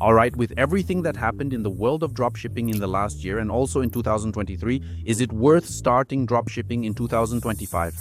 All right, with everything that happened in the world of dropshipping in the last year and also in 2023, is it worth starting dropshipping in 2025?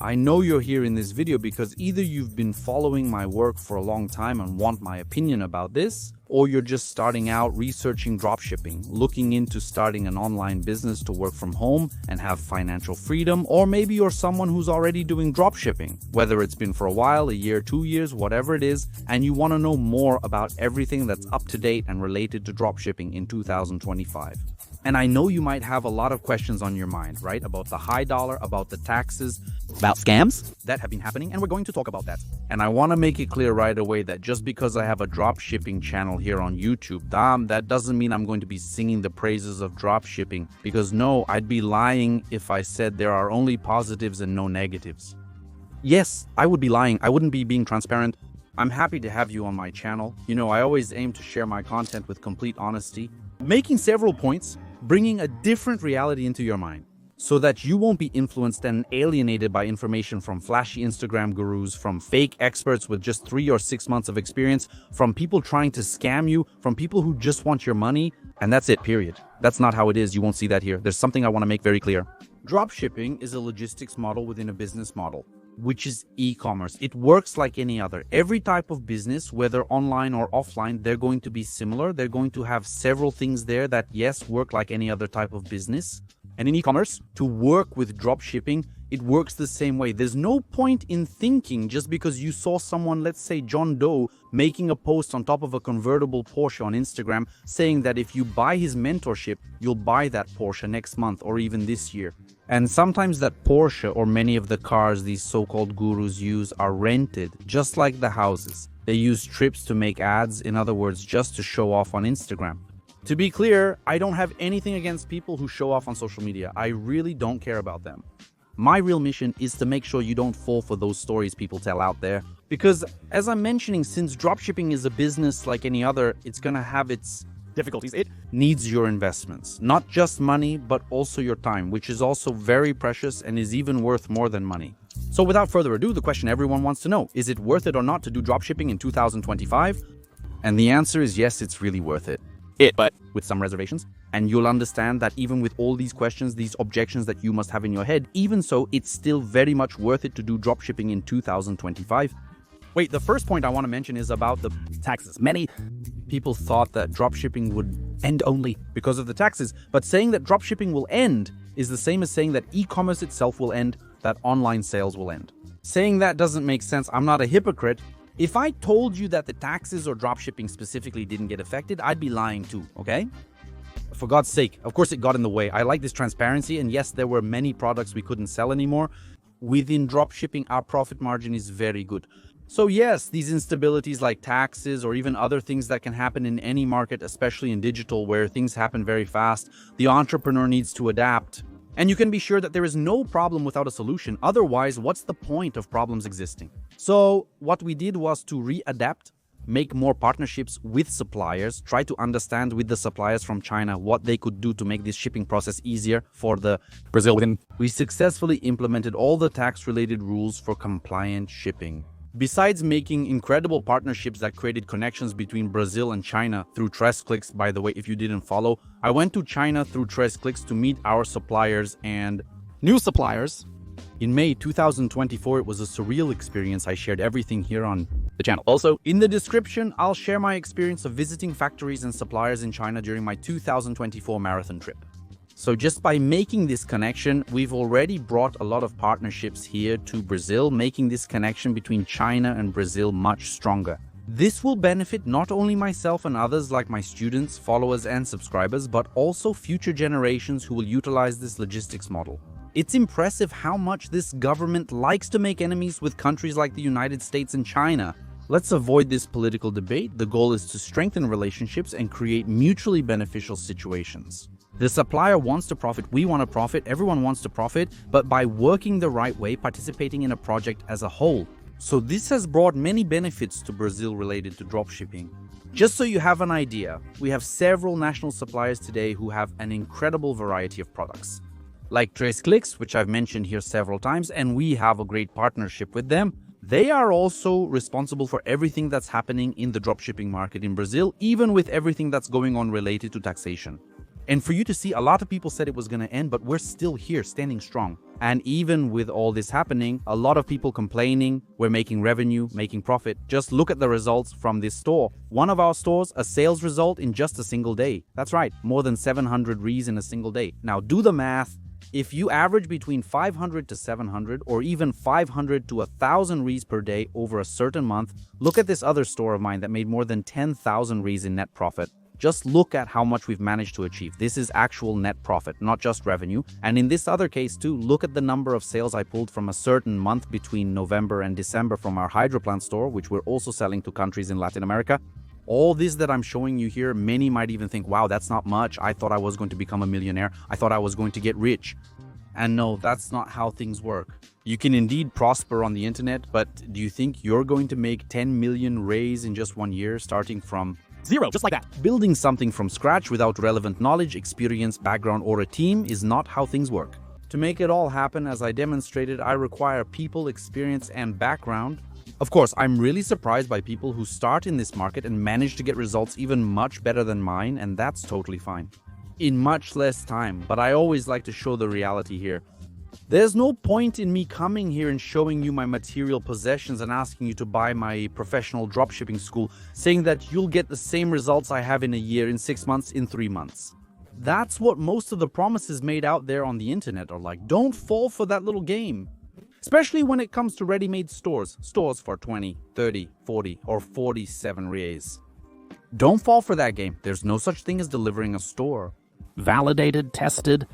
I know you're here in this video because either you've been following my work for a long time and want my opinion about this, or you're just starting out researching dropshipping, looking into starting an online business to work from home and have financial freedom, or maybe you're someone who's already doing dropshipping, whether it's been for a while, a year, 2 years, whatever it is, and you want to know more about everything that's up to date and related to dropshipping in 2025. And I know you might have a lot of questions on your mind, right? About the high dollar, about the taxes, about scams that have been happening, and we're going to talk about that. And I want to make it clear right away that just because I have a dropshipping channel here on YouTube, that doesn't mean I'm going to be singing the praises of dropshipping, because no, I'd be lying if I said there are only positives and no negatives. Yes, I would be lying. I wouldn't be being transparent. I'm happy to have you on my channel. You know, I always aim to share my content with complete honesty, making several points, bringing a different reality into your mind so that you won't be influenced and alienated by information from flashy Instagram gurus, from fake experts with just 3 or 6 months of experience, from people trying to scam you, from people who just want your money, and that's it, period. That's not how it is. You won't see that here. There's something I want to make very clear. Dropshipping is a logistics model within a business model, which is e-commerce. It works like any other. Every type of business, whether online or offline, they're going to be similar. They're going to have several things there that, yes, work like any other type of business. And in e-commerce, to work with dropshipping, it works the same way. There's no point in thinking just because you saw someone, let's say John Doe, making a post on top of a convertible Porsche on Instagram saying that if you buy his mentorship, you'll buy that Porsche next month or even this year. And sometimes that Porsche or many of the cars these so-called gurus use are rented, just like the houses. They use trips to make ads, in other words, just to show off on Instagram. To be clear, I don't have anything against people who show off on social media. I really don't care about them. My real mission is to make sure you don't fall for those stories people tell out there. Because, as I'm mentioning, since dropshipping is a business like any other, it's gonna have its difficulties. It needs your investments, not just money, but also your time, which is also very precious and is even worth more than money. So without further ado, the question everyone wants to know, is it worth it or not to do dropshipping in 2025? And the answer is yes, it's really worth it. But with some reservations. And you'll understand that even with all these questions, these objections that you must have in your head, even so, it's still very much worth it to do dropshipping in 2025. Wait, the first point I want to mention is about the taxes. Many people thought that dropshipping would end only because of the taxes, but saying that dropshipping will end is the same as saying that e-commerce itself will end, that online sales will end. Saying that doesn't make sense. I'm not a hypocrite. If I told you that the taxes or dropshipping specifically didn't get affected, I'd be lying too, okay? For God's sake, of course it got in the way. I like this transparency, and yes, there were many products we couldn't sell anymore. Within dropshipping, our profit margin is very good. So yes, these instabilities like taxes or even other things that can happen in any market, especially in digital where things happen very fast, the entrepreneur needs to adapt. And you can be sure that there is no problem without a solution. Otherwise, what's the point of problems existing? So what we did was to readapt, make more partnerships with suppliers, try to understand with the suppliers from China what they could do to make this shipping process easier for the Brazil within. We successfully implemented all the tax-related rules for compliant shipping. Besides making incredible partnerships that created connections between Brazil and China through TrestClicks, by the way, if you didn't follow, I went to China through TrestClicks to meet our suppliers and new suppliers. In May 2024, it was a surreal experience. I shared everything here on the channel. Also, in the description, I'll share my experience of visiting factories and suppliers in China during my 2024 marathon trip. So just by making this connection, we've already brought a lot of partnerships here to Brazil, making this connection between China and Brazil much stronger. This will benefit not only myself and others like my students, followers, and subscribers, but also future generations who will utilize this logistics model. It's impressive how much this government likes to make enemies with countries like the United States and China. Let's avoid this political debate. The goal is to strengthen relationships and create mutually beneficial situations. The supplier wants to profit, we want to profit, everyone wants to profit, but by working the right way, participating in a project as a whole. So this has brought many benefits to Brazil related to dropshipping. Just so you have an idea, we have several national suppliers today who have an incredible variety of products. Like TrestClicks, which I've mentioned here several times, and we have a great partnership with them. They are also responsible for everything that's happening in the dropshipping market in Brazil, even with everything that's going on related to taxation. And for you to see, a lot of people said it was going to end, but we're still here standing strong. And even with all this happening, a lot of people complaining, we're making revenue, making profit. Just look at the results from this store. One of our stores, a sales result in just a single day. That's right, more than 700 reais in a single day. Now do the math. If you average between 500 to 700 or even 500 to 1,000 reais per day over a certain month, look at this other store of mine that made more than 10,000 reais in net profit. Just look at how much we've managed to achieve. This is actual net profit, not just revenue. And in this other case too, look at the number of sales I pulled from a certain month between November and December from our hydroplant store, which we're also selling to countries in Latin America. All this that I'm showing you here, many might even think, wow, that's not much. I thought I was going to become a millionaire. I thought I was going to get rich. And no, that's not how things work. You can indeed prosper on the internet, but do you think you're going to make 10 million reais in just 1 year, starting from zero, just like that? Building something from scratch without relevant knowledge, experience, background, or a team is not how things work. To make it all happen, as I demonstrated, I require people, experience, and background. Of course, I'm really surprised by people who start in this market and manage to get results even much better than mine, and that's totally fine. In much less time, but I always like to show the reality here. There's no point in me coming here and showing you my material possessions and asking you to buy my professional dropshipping school, saying that you'll get the same results I have in a year, in 6 months, in 3 months. That's what most of the promises made out there on the internet are like. Don't fall for that little game. Especially when it comes to ready-made stores. Stores for 20, 30, 40, or 47 reais. Don't fall for that game. There's no such thing as delivering a store. Validated, tested.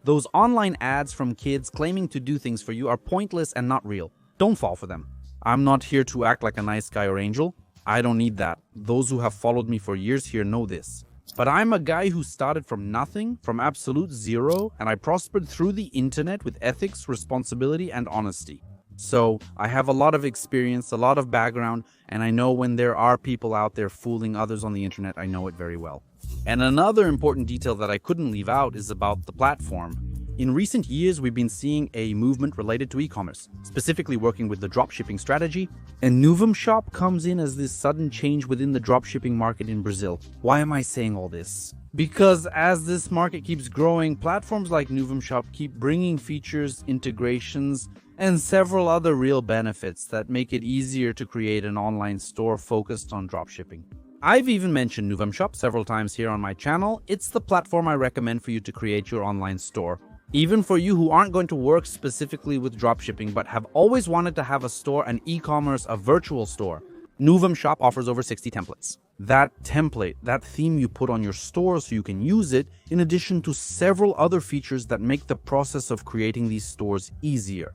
Those online ads from kids claiming to do things for you are pointless and not real. Don't fall for them. I'm not here to act like a nice guy or angel. I don't need that. Those who have followed me for years here know this. But I'm a guy who started from nothing, from absolute zero, and I prospered through the internet with ethics, responsibility, and honesty. So I have a lot of experience, a lot of background, and I know when there are people out there fooling others on the internet, I know it very well. And another important detail that I couldn't leave out is about the platform. In recent years, we've been seeing a movement related to e-commerce, specifically working with the dropshipping strategy, and Novum Shop comes in as this sudden change within the dropshipping market in Brazil. Why am I saying all this? Because as this market keeps growing, platforms like Novum Shop keep bringing features, integrations, and several other real benefits that make it easier to create an online store focused on dropshipping. I've even mentioned Novum Shop several times here on my channel. It's the platform I recommend for you to create your online store. Even for you who aren't going to work specifically with dropshipping but have always wanted to have a store, an e-commerce, a virtual store, Novum Shop offers over 60 templates. That template, that theme you put on your store so you can use it, in addition to several other features that make the process of creating these stores easier.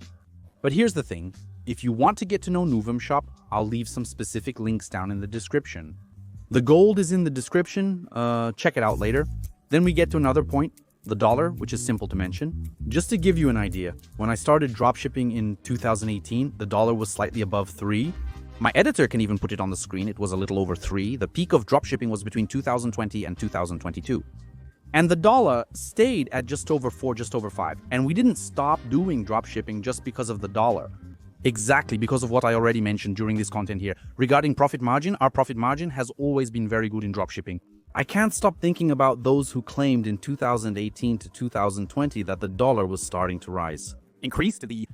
But here's the thing, if you want to get to know Novum Shop, I'll leave some specific links down in the description. The gold is in the description, check it out later. Then we get to another point, the dollar, which is simple to mention. Just to give you an idea, when I started dropshipping in 2018, the dollar was slightly above 3. My editor can even put it on the screen, it was a little over 3. The peak of dropshipping was between 2020 and 2022. And the dollar stayed at just over 4, just over 5. And we didn't stop doing dropshipping just because of the dollar. Exactly, because of what I already mentioned during this content here. Regarding profit margin, our profit margin has always been very good in dropshipping. I can't stop thinking about those who claimed in 2018 to 2020 that the dollar was starting to rise.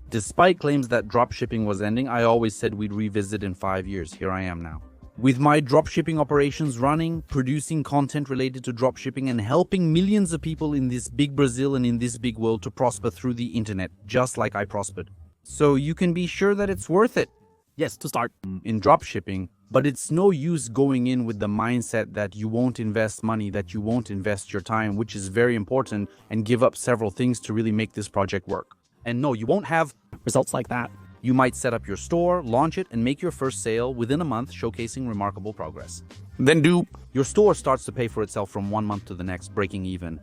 Despite claims that dropshipping was ending, I always said we'd revisit in 5 years. Here I am now. With my dropshipping operations running, producing content related to dropshipping, and helping millions of people in this big Brazil and in this big world to prosper through the internet, just like I prospered. So you can be sure that it's worth it. Yes, to start in dropshipping, but it's no use going in with the mindset that you won't invest money, that you won't invest your time, which is very important, and give up several things to really make this project work. And no, you won't have results like that. You might set up your store, launch it, and make your first sale within a month, showcasing remarkable progress. Then your store starts to pay for itself from 1 month to the next, breaking even.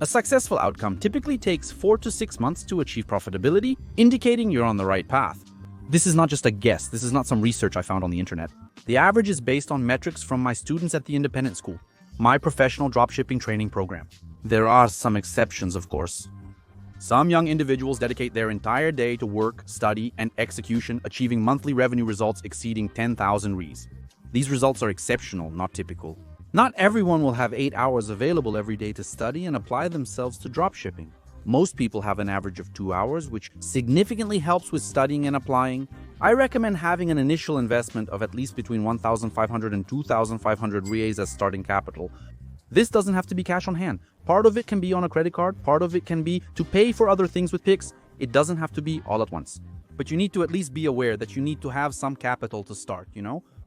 A successful outcome typically takes 4 to 6 months to achieve profitability, indicating you're on the right path. This is not just a guess. This is not some research I found on the internet. The average is based on metrics from my students at the independent school, my professional dropshipping training program. There are some exceptions, of course. Some young individuals dedicate their entire day to work, study, and execution, achieving monthly revenue results exceeding 10,000 Rs. These results are exceptional, not typical. Not everyone will have 8 hours available every day to study and apply themselves to dropshipping. Most people have an average of 2 hours, which significantly helps with studying and applying. I recommend having an initial investment of at least between 1,500 and 2,500 Rs as starting capital. This doesn't have to be cash on hand. Part of it can be on a credit card, part of it can be to pay for other things with Pix. It doesn't have to be all at once. But you need to at least be aware that you need to have some capital to start,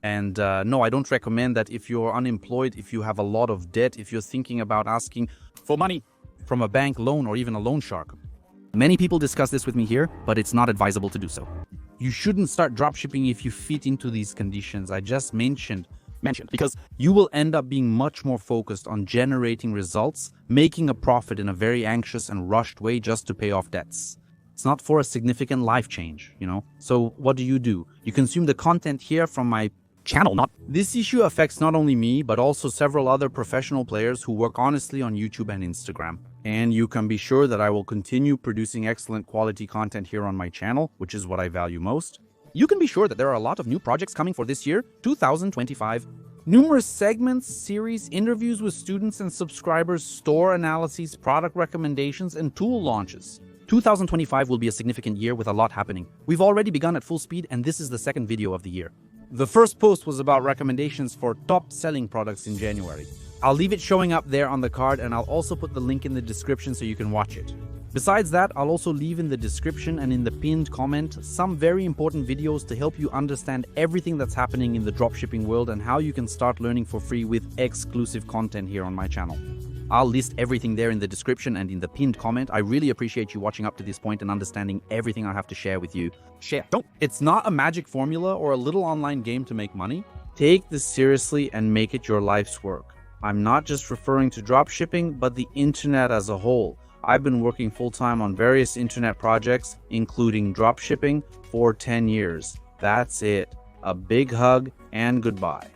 And no, I don't recommend that if you're unemployed, if you have a lot of debt, if you're thinking about asking for money from a bank loan or even a loan shark. Many people discuss this with me here, but it's not advisable to do so. You shouldn't start dropshipping if you fit into these conditions I just mentioned, because you will end up being much more focused on generating results, making a profit in a very anxious and rushed way just to pay off debts. It's not for a significant life change, So what do? You consume the content here from my channel. This issue affects not only me, but also several other professional players who work honestly on YouTube and Instagram. And you can be sure that I will continue producing excellent quality content here on my channel, which is what I value most. You can be sure that there are a lot of new projects coming for this year, 2025. Numerous segments, series, interviews with students and subscribers, store analyses, product recommendations, and tool launches. 2025 will be a significant year with a lot happening. We've already begun at full speed, and this is the second video of the year. The first post was about recommendations for top-selling products in January. I'll leave it showing up there on the card, and I'll also put the link in the description so you can watch it. Besides that, I'll also leave in the description and in the pinned comment some very important videos to help you understand everything that's happening in the dropshipping world and how you can start learning for free with exclusive content here on my channel. I'll list everything there in the description and in the pinned comment. I really appreciate you watching up to this point and understanding everything I have to share with you. It's not a magic formula or a little online game to make money. Take this seriously and make it your life's work. I'm not just referring to dropshipping, but the internet as a whole. I've been working full-time on various internet projects, including dropshipping, for 10 years. That's it. A big hug and goodbye.